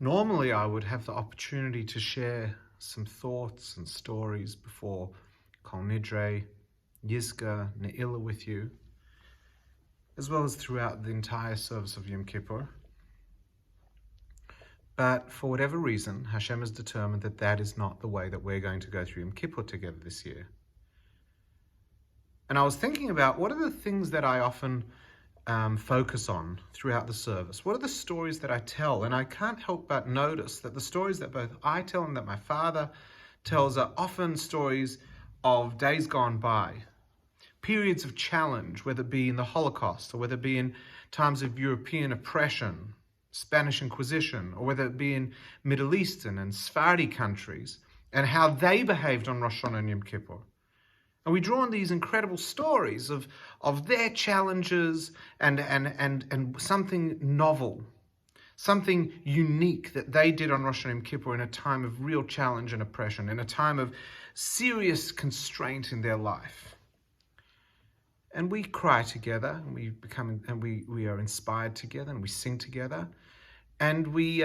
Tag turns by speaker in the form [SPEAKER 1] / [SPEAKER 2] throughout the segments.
[SPEAKER 1] Normally, I would have the opportunity to share some thoughts and stories before Kol Nidre, Yizka, Ne'ilah with you, as well as throughout the entire service of Yom Kippur. But for whatever reason, Hashem has determined that that is not the way that we're going to go through Yom Kippur together this year. And I was thinking about what are the things that I often focus on throughout the service? What are the stories that I tell? And I can't help but notice that the stories that both I tell and that my father tells are often stories of days gone by, periods of challenge, whether it be in the Holocaust or whether it be in times of European oppression, Spanish Inquisition, or whether it be in Middle Eastern and Sephardi countries, and how they behaved on Rosh Hashanah and Yom Kippur. And we draw on these incredible stories of their challenges and something novel, something unique that they did on Rosh Hashanah and Yom Kippur in a time of real challenge and oppression, in a time of serious constraint in their life. And we cry together, and we are inspired together, and we sing together, and we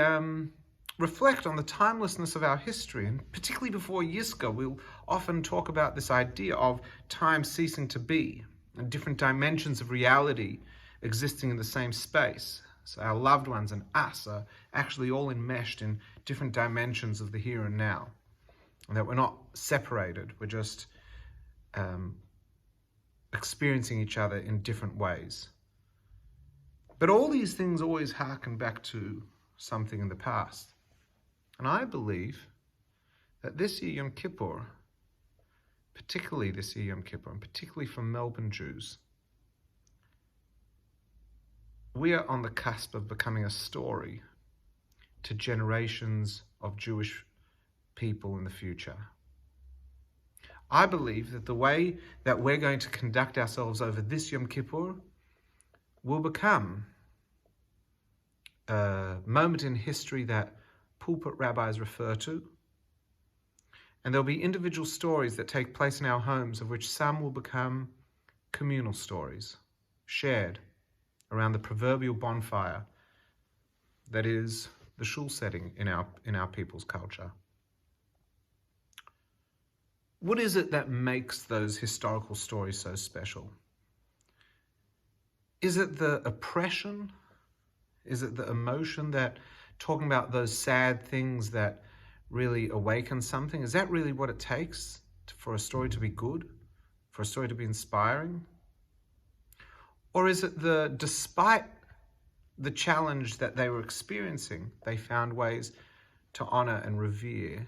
[SPEAKER 1] reflect on the timelessness of our history. And particularly before Yizka, we'll often talk about this idea of time ceasing to be and different dimensions of reality existing in the same space. So our loved ones and us are actually all enmeshed in different dimensions of the here and now, and that we're not separated, we're just experiencing each other in different ways. But all these things always harken back to something in the past. And I believe that this year Yom Kippur, particularly this year Yom Kippur, and particularly for Melbourne Jews, we are on the cusp of becoming a story to generations of Jewish people in the future. I believe that the way that we're going to conduct ourselves over this Yom Kippur will become a moment in history that pulpit rabbis refer to, and there'll be individual stories that take place in our homes, of which some will become communal stories, shared around the proverbial bonfire that is the shul setting in our people's culture. What is it that makes those historical stories so special? Is it the oppression? Is it the emotion that talking about those sad things that really awaken something? Is that really what it takes for a story to be good, for a story to be inspiring? Or is it despite the challenge that they were experiencing, they found ways to honor and revere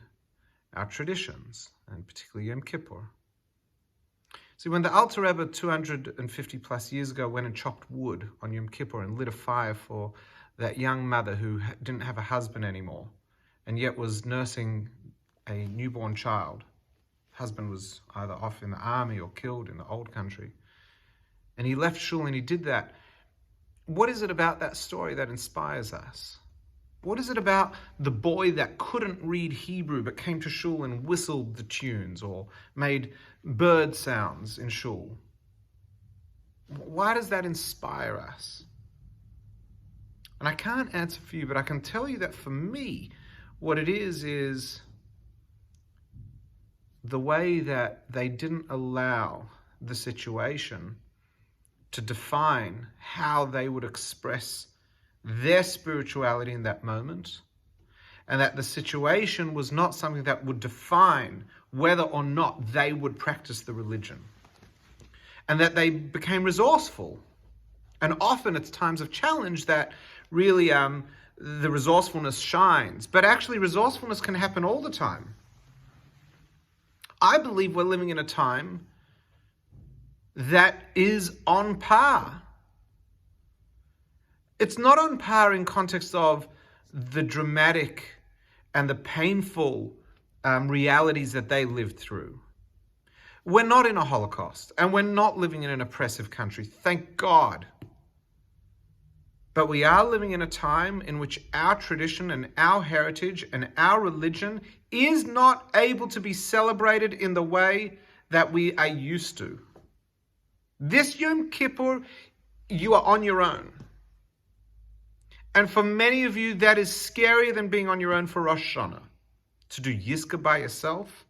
[SPEAKER 1] our traditions, and particularly Yom Kippur? See, when the Alter Rebbe 250 plus years ago went and chopped wood on Yom Kippur and lit a fire for that young mother who didn't have a husband anymore and yet was nursing a newborn child. Husband was either off in the army or killed in the old country. And he left shul and he did that. What is it about that story that inspires us? What is it about the boy that couldn't read Hebrew but came to shul and whistled the tunes or made bird sounds in shul? Why does that inspire us? And I can't answer for you, but I can tell you that for me, what it is the way that they didn't allow the situation to define how they would express their spirituality in that moment, and that the situation was not something that would define whether or not they would practice the religion, and that they became resourceful. And often it's times of challenge that really the resourcefulness shines, but actually resourcefulness can happen all the time. I believe we're living in a time that is on par. It's not on par in context of the dramatic and the painful realities that they lived through. We're not in a Holocaust, and we're not living in an oppressive country, thank God. But we are living in a time in which our tradition and our heritage and our religion is not able to be celebrated in the way that we are used to. This Yom Kippur, you are on your own. And for many of you, that is scarier than being on your own for Rosh Hashanah. To do Yizkor by yourself.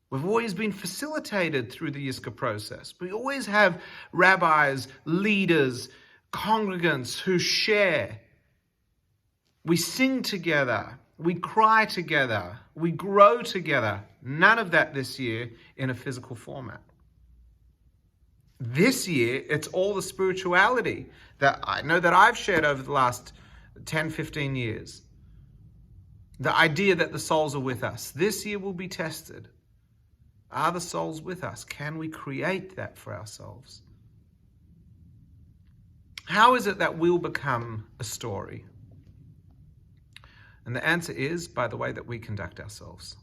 [SPEAKER 1] We've always been facilitated through the Yizkor process. We always have rabbis, leaders, congregants who share. We sing together. We cry together. We grow together. None of that this year in a physical format. This year, it's all the spirituality that I know that I've shared over the last 10, 15 years. The idea that the souls are with us. This year will be tested. Are the souls with us? Can we create that for ourselves? How is it that we'll become a story? And the answer is by the way that we conduct ourselves.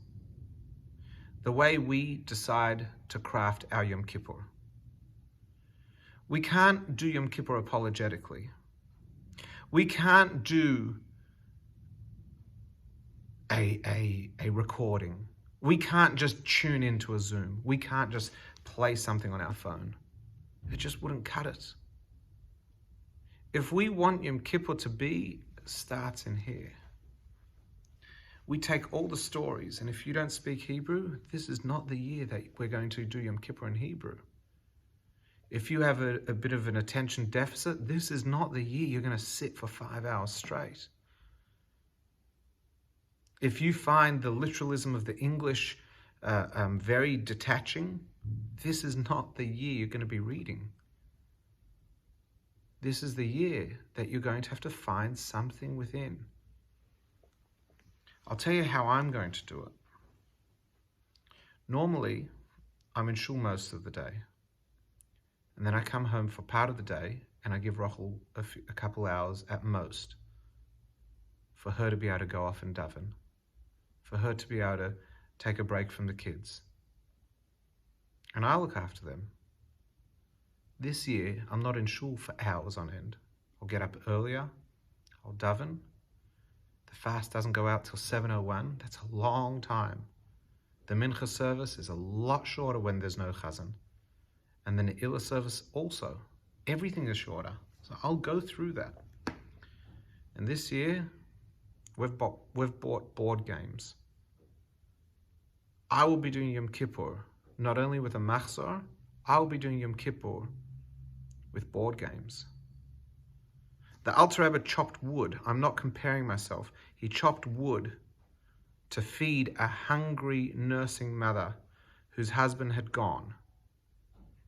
[SPEAKER 1] The way we decide to craft our Yom Kippur. We can't do Yom Kippur apologetically. We can't do a recording. We can't just tune into a Zoom. We can't just play something on our phone. It just wouldn't cut it. If we want Yom Kippur to be, it starts in here. We take all the stories, and if you don't speak Hebrew, this is not the year that we're going to do Yom Kippur in Hebrew. If you have a bit of an attention deficit, this is not the year you're going to sit for 5 hours straight. If you find the literalism of the English very detaching, this is not the year you're going to be reading. This is the year that you're going to have to find something within. I'll tell you how I'm going to do it. Normally, I'm in shul most of the day. And then I come home for part of the day and I give Rachel a couple hours at most for her to be able to go off and daven, for her to be able to take a break from the kids. And I look after them. This year, I'm not in shul for hours on end. I'll get up earlier, I'll daven. The fast doesn't go out till 7:01. That's a long time. The mincha service is a lot shorter when there's no chazan. And the Ne'ilah service also. Everything is shorter. So I'll go through that. And this year, we've bought board games. I will be doing Yom Kippur, not only with a machzor, I will be doing Yom Kippur with board games. The Alter Rebbe chopped wood. I'm not comparing myself. He chopped wood to feed a hungry nursing mother whose husband had gone.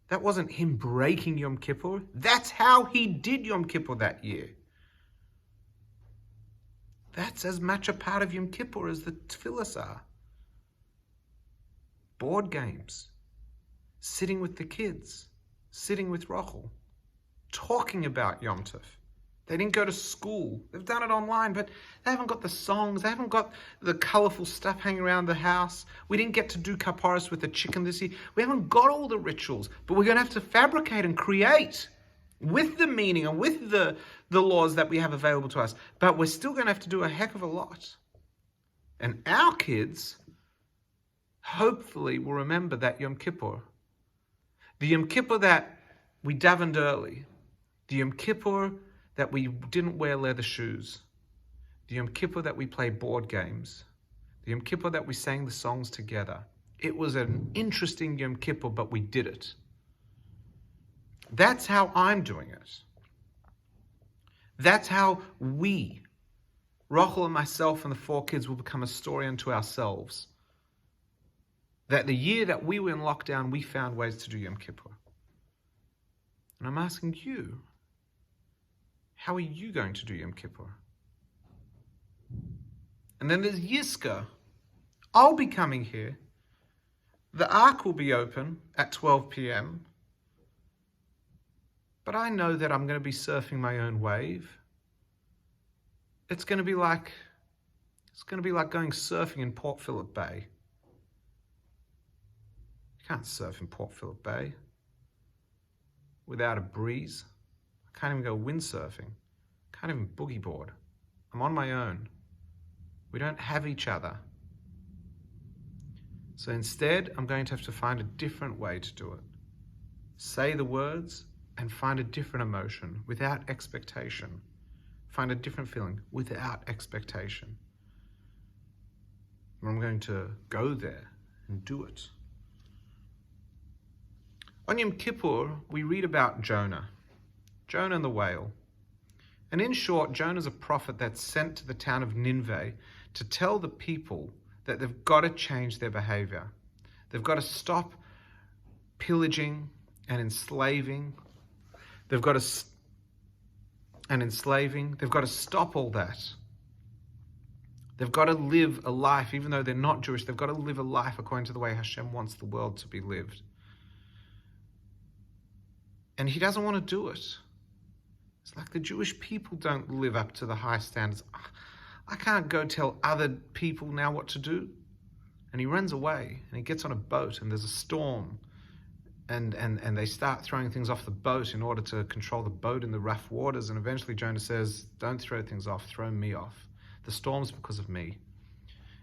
[SPEAKER 1] That wasn't him breaking Yom Kippur. That's how he did Yom Kippur that year. That's as much a part of Yom Kippur as the tefillas are. Board games. Sitting with the kids. Sitting with Rachel. Talking about Yom Tov. They didn't go to school. They've done it online, but they haven't got the songs. They haven't got the colorful stuff hanging around the house. We didn't get to do kaparas with the chicken this year. We haven't got all the rituals, but we're going to have to fabricate and create with the meaning and with the laws that we have available to us. But we're still going to have to do a heck of a lot. And our kids, hopefully, will remember that Yom Kippur. The Yom Kippur that we davened early. The Yom Kippur that we didn't wear leather shoes. The Yom Kippur that we played board games. The Yom Kippur that we sang the songs together. It was an interesting Yom Kippur, but we did it. That's how I'm doing it. That's how we, Rachel and myself and the 4 kids, will become a story unto ourselves. That the year that we were in lockdown, we found ways to do Yom Kippur. And I'm asking you, how are you going to do Yom Kippur? And then there's Yizkor. I'll be coming here. The Ark will be open at 12 p.m. But I know that I'm going to be surfing my own wave. It's going to be like going surfing in Port Phillip Bay. You can't surf in Port Phillip Bay without a breeze. I can't even go windsurfing. Can't even boogie board. I'm on my own. We don't have each other. So instead, I'm going to have to find a different way to do it. Say the words and find a different emotion without expectation. find a different feeling without expectation. I'm going to go there and do it. On Yom Kippur, we read about Jonah and the whale. And in short, Jonah's a prophet that's sent to the town of Nineveh to tell the people that they've got to change their behavior. They've got to stop pillaging and enslaving. They've got to stop all that. They've got to live a life, even though they're not Jewish, they've got to live a life according to the way Hashem wants the world to be lived. And he doesn't want to do it. It's like the Jewish people don't live up to the high standards. I can't go tell other people now what to do. And he runs away and he gets on a boat and there's a storm. And they start throwing things off the boat in order to control the boat in the rough waters. And eventually Jonah says, don't throw things off, throw me off. The storm's because of me.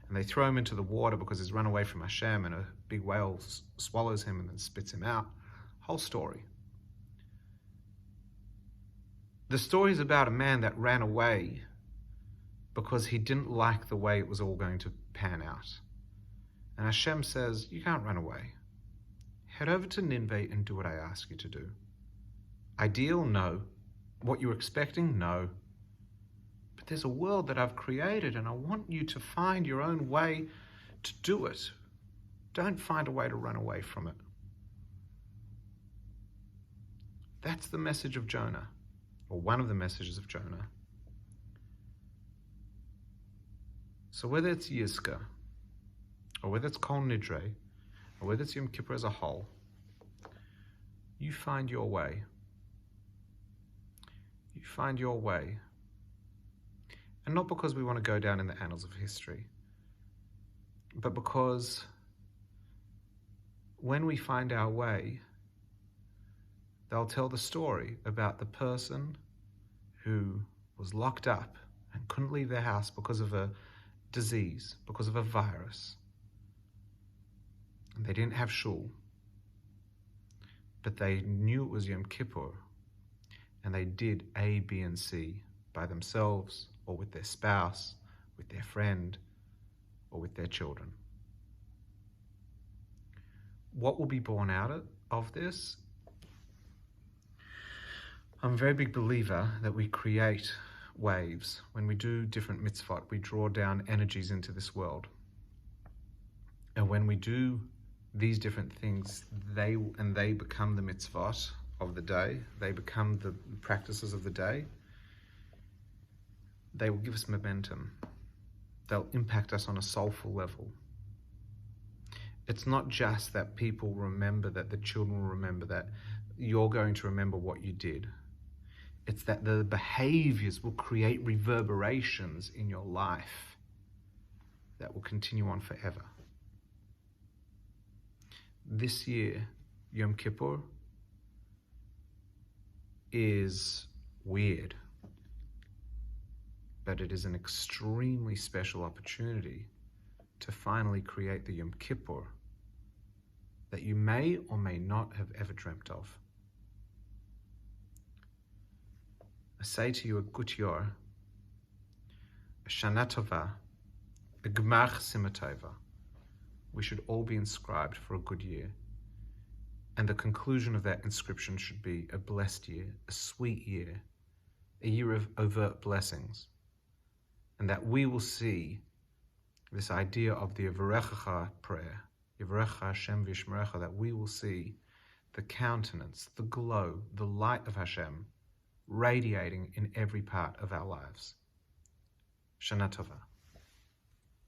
[SPEAKER 1] And they throw him into the water because he's run away from Hashem and a big whale swallows him and then spits him out. Whole story. The story is about a man that ran away because he didn't like the way it was all going to pan out. And Hashem says, you can't run away. Head over to Nineveh and do what I ask you to do. Ideal? No. What you're expecting? No. But there's a world that I've created and I want you to find your own way to do it. Don't find a way to run away from it. That's the message of Jonah, or one of the messages of Jonah. So whether it's Yizka, or whether it's Kol Nidre, or whether it's Yom Kippur as a whole, you find your way. You find your way. And not because we want to go down in the annals of history, but because when we find our way, they'll tell the story about the person who was locked up and couldn't leave their house because of a disease, because of a virus. And they didn't have shul, but they knew it was Yom Kippur, and they did A, B, and C by themselves, or with their spouse, with their friend, or with their children. What will be born out of this? I'm a very big believer that we create waves. When we do different mitzvot, we draw down energies into this world. And when we do these different things, they become the mitzvot of the day. They become the practices of the day. They will give us momentum. They'll impact us on a soulful level. It's not just that people remember, that the children will remember, that you're going to remember what you did. It's that the behaviors will create reverberations in your life that will continue on forever. This year, Yom Kippur is weird, but it is an extremely special opportunity to finally create the Yom Kippur that you may or may not have ever dreamt of. I say to you a gut yor, a shana tova, a gmach simatova. We should all be inscribed for a good year. And the conclusion of that inscription should be a blessed year, a sweet year, a year of overt blessings. And that we will see this idea of the Yivarechecha prayer, Yivarechecha Hashem v'yishmerecha, that we will see the countenance, the glow, the light of Hashem radiating in every part of our lives. Shana Tova.